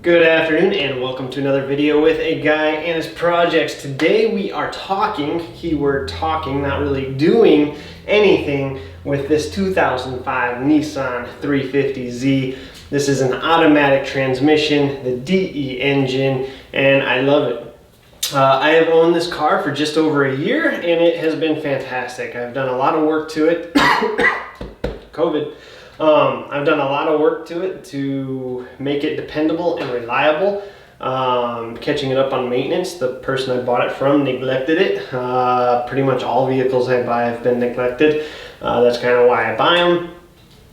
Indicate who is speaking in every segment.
Speaker 1: Good afternoon and welcome to another video with a guy and his projects. Today we are talking, keyword talking, not really doing anything with this 2005 Nissan 350z. This is an automatic transmission, the DE engine, and I love it. I have owned this car for just over a year and it has been fantastic. I've done a lot of work to it. COVID. I've done a lot of work to it to make it dependable and reliable. Catching it up on maintenance. The person I bought it from neglected it. Pretty much all vehicles I buy have been neglected. That's kind of why I buy them.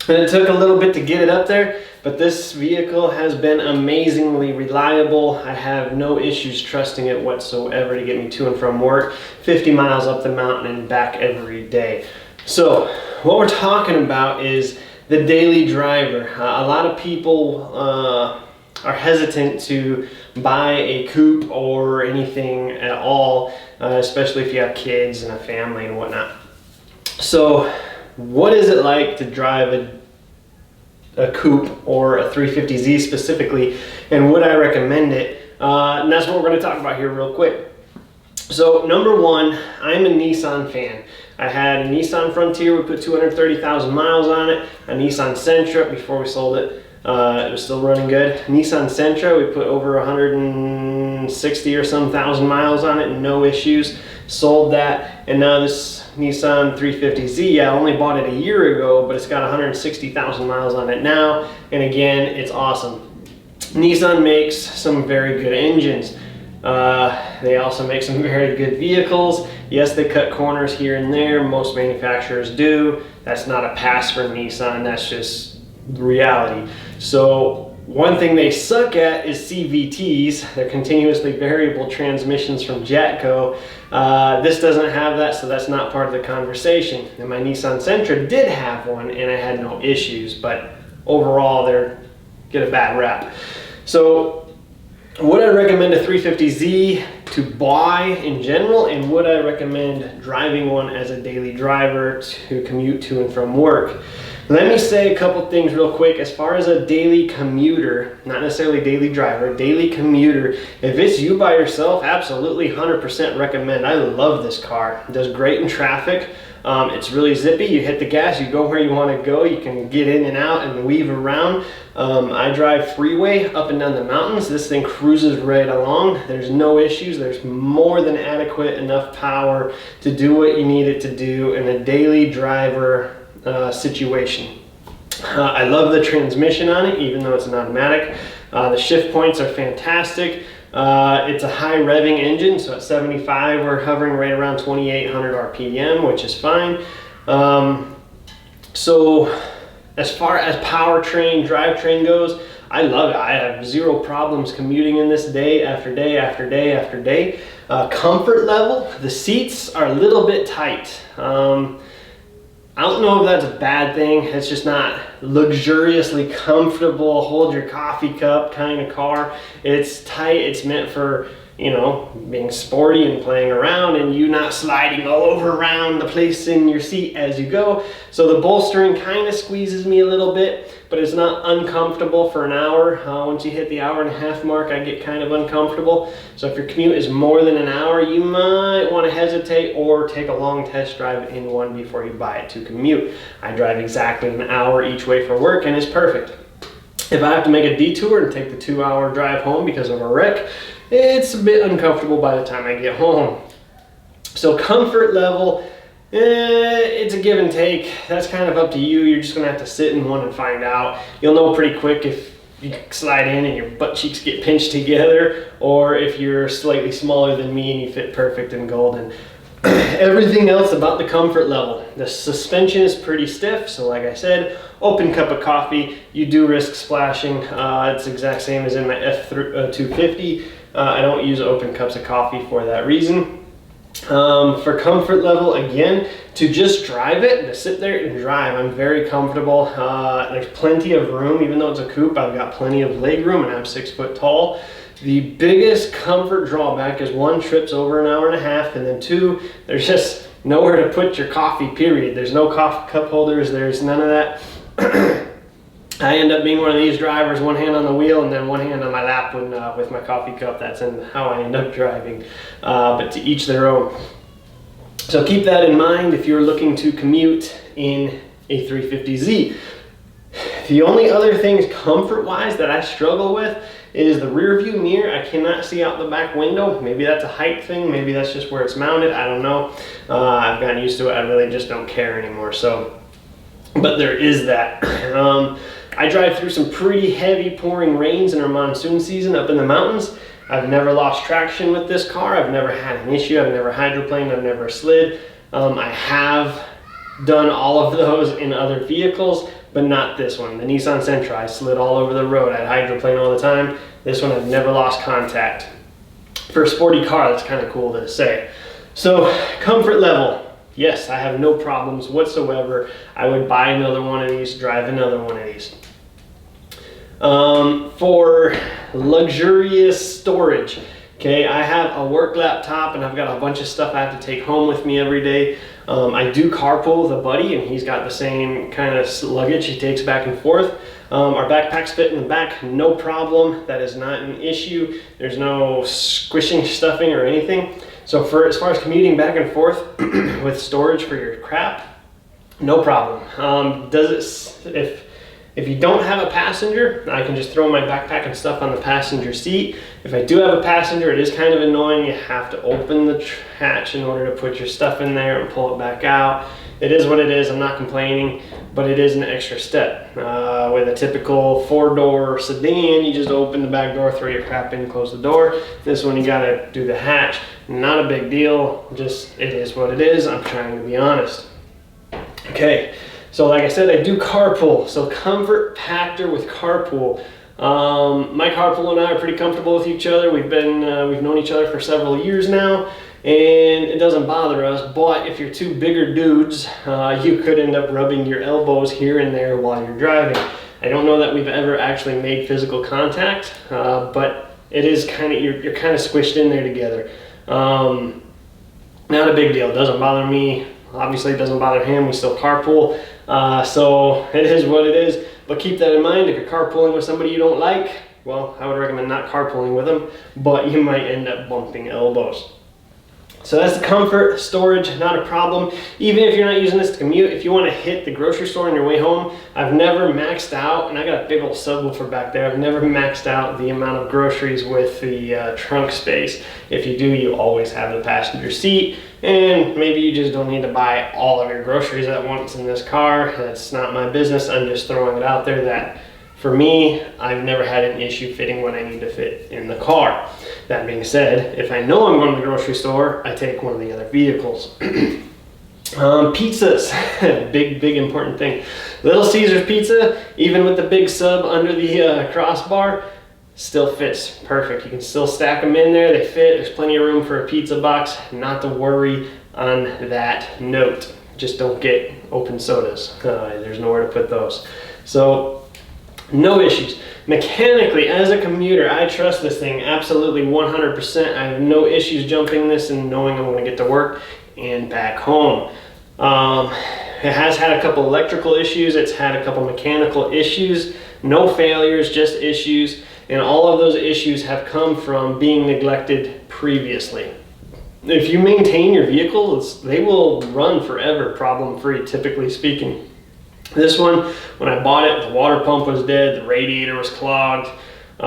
Speaker 1: And it took a little bit to get it up there, but this vehicle has been amazingly reliable. I have no issues trusting it whatsoever to get me to and from work, 50 miles up the mountain and back every day. So what we're talking about is the daily driver. A lot of people are hesitant to buy a coupe or anything at all, especially if you have kids and a family and whatnot. So what is it like to drive a coupe or a 350z specifically, and would I recommend it? And that's what we're going to talk about here real quick. So number one, I'm a Nissan fan. I had a Nissan Frontier, we put 230,000 miles on it. A Nissan Sentra before we sold it. It was still running good. Nissan Sentra, we put over 160 or some thousand miles on it, no issues. Sold that, and now this Nissan 350z, I only bought it a year ago, but it's got 160,000 miles on it now, and again, it's awesome. Nissan makes some very good engines. They also make some very good vehicles. Yes, they cut corners here and there. Most manufacturers do. That's not a pass for Nissan. That's just reality. So one thing they suck at is CVTs. They're continuously variable transmissions from Jatco. This doesn't have that, so that's not part of the conversation. And my Nissan Sentra did have one, and I had no issues. But overall, they get a bad rap. So would I recommend a 350z to buy in general, and would I recommend driving one as a daily driver to commute to and from work? Let me say a couple things real quick. As far as a daily commuter, not necessarily daily driver, daily commuter, if it's you by yourself, absolutely 100% recommend. I love this car. It does great in traffic. It's really zippy. You hit the gas, you go where you want to go. You can get in and out and weave around. I drive freeway up and down the mountains. This thing cruises right along. There's no issues. There's more than adequate enough power to do what you need it to do in a daily driver situation. I love the transmission on it, even though it's an automatic. The shift points are fantastic. It's a high revving engine, so at 75 we're hovering right around 2,800 RPM, which is fine. So as far as powertrain, drivetrain goes, I love it. I have zero problems commuting in this day after day after day after day. Comfort level, the seats are a little bit tight. I don't know if that's a bad thing. It's just not luxuriously comfortable, hold your coffee cup kind of car. It's tight. It's meant for, you know, being sporty and playing around and you not sliding all over around the place in your seat as you go. So the bolstering kind of squeezes me a little bit, but it's not uncomfortable for an hour. Once you hit the hour-and-a-half mark, I get kind of uncomfortable. So if your commute is more than an hour, you might want to hesitate or take a long test drive in one before you buy it to commute. I drive exactly an hour each way for work and it's perfect. If I have to make a detour and take the 2-hour drive home because of a wreck, it's a bit uncomfortable by the time I get home. So comfort level, it's a give and take. That's kind of up to you. You're just gonna have to sit in one and find out. You'll know pretty quick if you slide in and your butt cheeks get pinched together, or if you're slightly smaller than me and you fit perfect and golden. Everything else about the comfort level. The suspension is pretty stiff, so like I said, open cup of coffee, you do risk splashing. It's the exact same as in my F250. I don't use open cups of coffee for that reason. For comfort level, again, to just drive it, to sit there and drive, I'm very comfortable. There's plenty of room. Even though it's a coupe, I've got plenty of leg room and I'm 6 foot tall. The biggest comfort drawback is one, trips over an hour and a half, and then two, there's just nowhere to put your coffee, period. There's no coffee cup holders, there's none of that. I end up being one of these drivers, one hand on the wheel and then one hand on my lap when, with my coffee cup. That's how I end up driving, but to each their own. So keep that in mind if you're looking to commute in a 350Z. The only other things comfort-wise that I struggle with is the rear view mirror. I cannot see out the back window. Maybe that's a height thing. Maybe that's just where it's mounted. I don't know. I've gotten used to it. I really just don't care anymore. So, but there is that. I drive through some pretty heavy pouring rains in our monsoon season up in the mountains. I've never lost traction with this car. I've never had an issue. I've never hydroplaned. I've never slid. I have done all of those in other vehicles, but not this one. The Nissan Sentra, I slid all over the road. I'd hydroplane all the time. This one, I've never lost contact. For a sporty car, that's kind of cool to say. So, comfort level. Yes, I have no problems whatsoever. I would buy another one of these, drive another one of these. For luxurious storage, okay, I have a work laptop and I've got a bunch of stuff I have to take home with me every day. I do carpool with a buddy and he's got the same kind of luggage he takes back and forth. Our backpacks fit in the back, no problem. That is not an issue. There's no squishing, stuffing or anything. So as far as commuting back and forth with storage for your crap, no problem. If you don't have a passenger, I can just throw my backpack and stuff on the passenger seat. If I do have a passenger, it is kind of annoying. You have to open the hatch in order to put your stuff in there and pull it back out. It is what it is. I'm not complaining, but it is an extra step. With a typical 4-door sedan, you just open the back door, throw your crap in, close the door. This one, you gotta do the hatch. Not a big deal. Just, it is what it is. I'm trying to be honest. Okay. So like I said, I do carpool. So comfort factor with carpool. My carpool and I are pretty comfortable with each other. We've known each other for several years now, and it doesn't bother us. But if you're two bigger dudes, you could end up rubbing your elbows here and there while you're driving. I don't know that we've ever actually made physical contact, but it is kind of, you're kind of squished in there together. Not a big deal. It doesn't bother me. Obviously, it doesn't bother him. We still carpool. So it is what it is. But keep that in mind. If you're carpooling with somebody you don't like, well, I would recommend not carpooling with them, but you might end up bumping elbows. So that's the comfort, storage, not a problem. Even if you're not using this to commute, if you want to hit the grocery store on your way home, I've never maxed out, and I got a big old subwoofer back there, I've never maxed out the amount of groceries with the trunk space. If you do, you always have the passenger seat, and maybe you just don't need to buy all of your groceries at once in this car. That's not my business. I'm just throwing it out there that for me, I've never had an issue fitting what I need to fit in the car. That being said, if I know I'm going to the grocery store, I take one of the other vehicles. Pizzas, big important thing. Little Caesars pizza, even with the big sub under the crossbar, still fits perfect. You can still stack them in there, they fit. There's plenty of room for a pizza box, not to worry on that note. Just don't get open sodas. There's nowhere to put those. So, no issues. Mechanically, as a commuter, I trust this thing absolutely 100%. I have no issues jumping this and knowing I'm going to get to work and back home. It has had a couple electrical issues. It's had a couple mechanical issues. No failures, just issues. And all of those issues have come from being neglected previously. If you maintain your vehicles, they will run forever, problem-free, typically speaking. This one, when I bought it, the water pump was dead, the radiator was clogged, the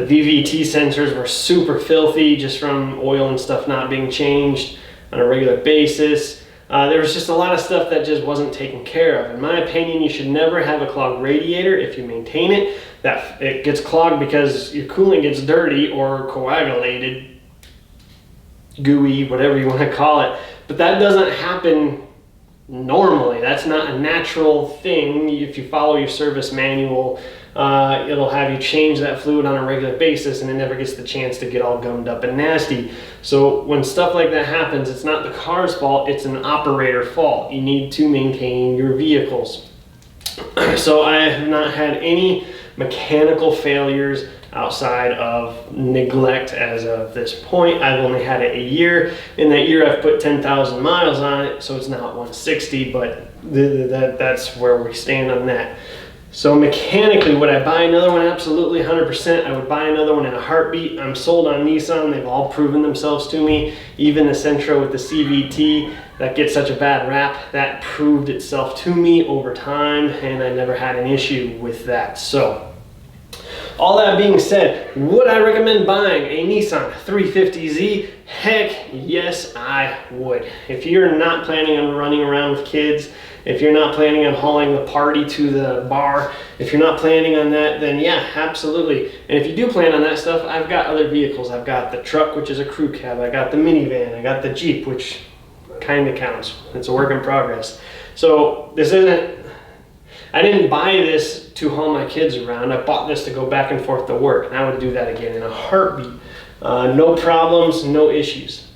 Speaker 1: VVT sensors were super filthy just from oil and stuff not being changed on a regular basis. There was just a lot of stuff that just wasn't taken care of. In my opinion, you should never have a clogged radiator if you maintain it. That it gets clogged because your coolant gets dirty or coagulated, gooey, whatever you want to call it. But that doesn't happen normally. That's not a natural thing. If you follow your service manual, it'll have you change that fluid on a regular basis, and it never gets the chance to get all gummed up and nasty. So when stuff like that happens, it's not the car's fault, it's an operator fault. You need to maintain your vehicles. So I have not had any mechanical failures outside of neglect as of this point. I've only had it a year. In that year, I've put 10,000 miles on it, so it's not 160, but that's where we stand on that. So mechanically, would I buy another one? Absolutely, 100%. I would buy another one in a heartbeat. I'm sold on Nissan. They've all proven themselves to me. Even the Sentra with the CVT that gets such a bad rap, that proved itself to me over time, and I never had an issue with that. So all that being said, would I recommend buying a Nissan 350z? Heck yes, I would. If you're not planning on running around with kids, if you're not planning on hauling the party to the bar, if you're not planning on that, then yeah, absolutely. And if you do plan on that stuff, I've got other vehicles. I've got the truck, which is a crew cab. I got the minivan. I got the Jeep, which kind of counts. It's a work in progress. So this isn't, I didn't buy this to haul my kids around. I bought this to go back and forth to work, and I would do that again in a heartbeat. No problems, no issues.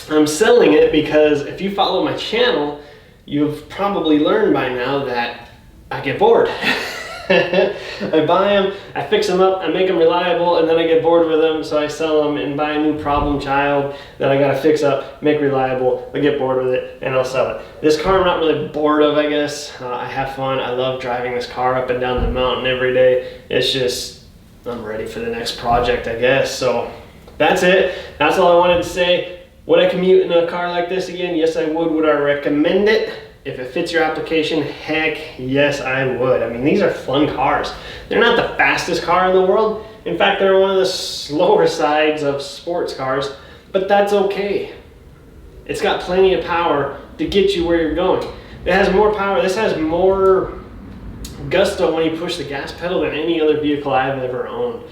Speaker 1: I'm selling it because if you follow my channel, you've probably learned by now that I get bored. I buy them, I fix them up, I make them reliable, and then I get bored with them, so I sell them and buy a new problem child that I gotta fix up, make reliable, I get bored with it, and I'll sell it. This car I'm not really bored of, I guess. I have fun. I love driving this car up and down the mountain every day. It's just, I'm ready for the next project, I guess. So that's it. That's all I wanted to say. Would I commute in a car like this again? Yes, I would. Would I recommend it? If it fits your application, heck yes, I would. I mean, these are fun cars. They're not the fastest car in the world. In fact, they're one of the slower sides of sports cars, but that's okay. It's got plenty of power to get you where you're going. It has more power. This has more gusto when you push the gas pedal than any other vehicle I've ever owned.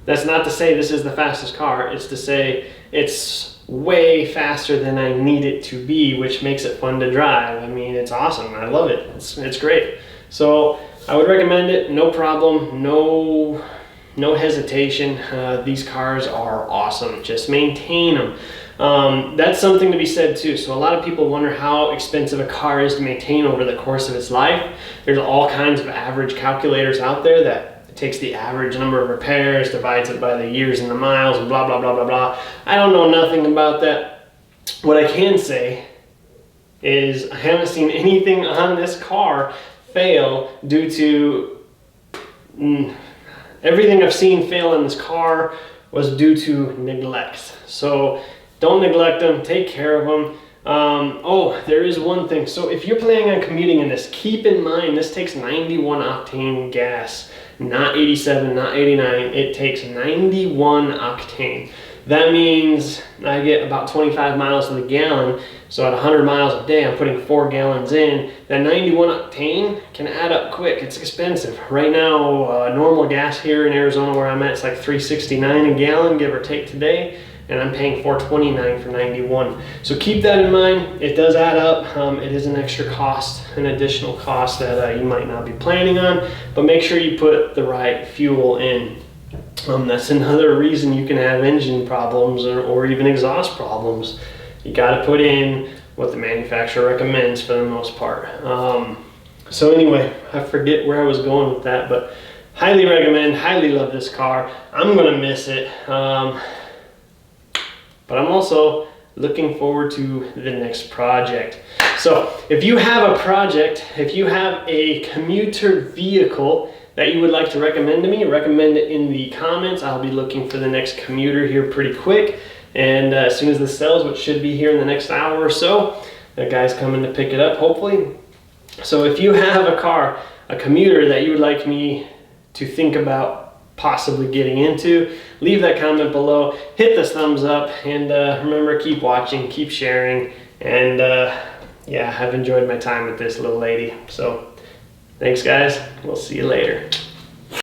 Speaker 1: That's not to say this is the fastest car. It's to say it's way faster than I need it to be, which makes it fun to drive. I mean, it's awesome. I love it. It's great. So I would recommend it. No problem. No hesitation. These cars are awesome. Just maintain them. That's something to be said too. So a lot of people wonder how expensive a car is to maintain over the course of its life. There's all kinds of average calculators out there that takes the average number of repairs, divides it by the years and the miles, and blah, blah, blah, blah, blah. I don't know nothing about that. What I can say is I haven't seen anything on this car fail due to, everything I've seen fail on this car was due to neglect. So don't neglect them, take care of them. Oh, there is one thing. So if you're planning on commuting in this, keep in mind this takes 91 octane gas. Not 87, not 89, it takes 91 octane. That means I get about 25 miles to the gallon, so at 100 miles a day I'm putting 4 gallons in. That 91 octane can add up quick. It's expensive. Right now, normal gas here in Arizona where I'm at, it's like $3.69 a gallon, give or take today, and I'm paying $4.29 for 91. So keep that in mind. It does add up. It is an extra cost, an additional cost that you might not be planning on, but make sure you put the right fuel in. That's another reason you can have engine problems or even exhaust problems. You got to put in what the manufacturer recommends for the most part. So anyway, I forget where I was going with that, but highly recommend, highly love this car. I'm gonna miss it. But I'm also looking forward to the next project. So if you have a project, if you have a commuter vehicle that you would like to recommend to me, recommend it in the comments. I'll be looking for the next commuter here pretty quick. And as soon as this sells, which should be here in the next hour or so, that guy's coming to pick it up, hopefully. So if you have a car, a commuter that you would like me to think about possibly getting into, leave that comment below, hit the thumbs up, and remember, keep watching, keep sharing, and yeah, I've enjoyed my time with this little lady. So thanks guys, we'll see you later.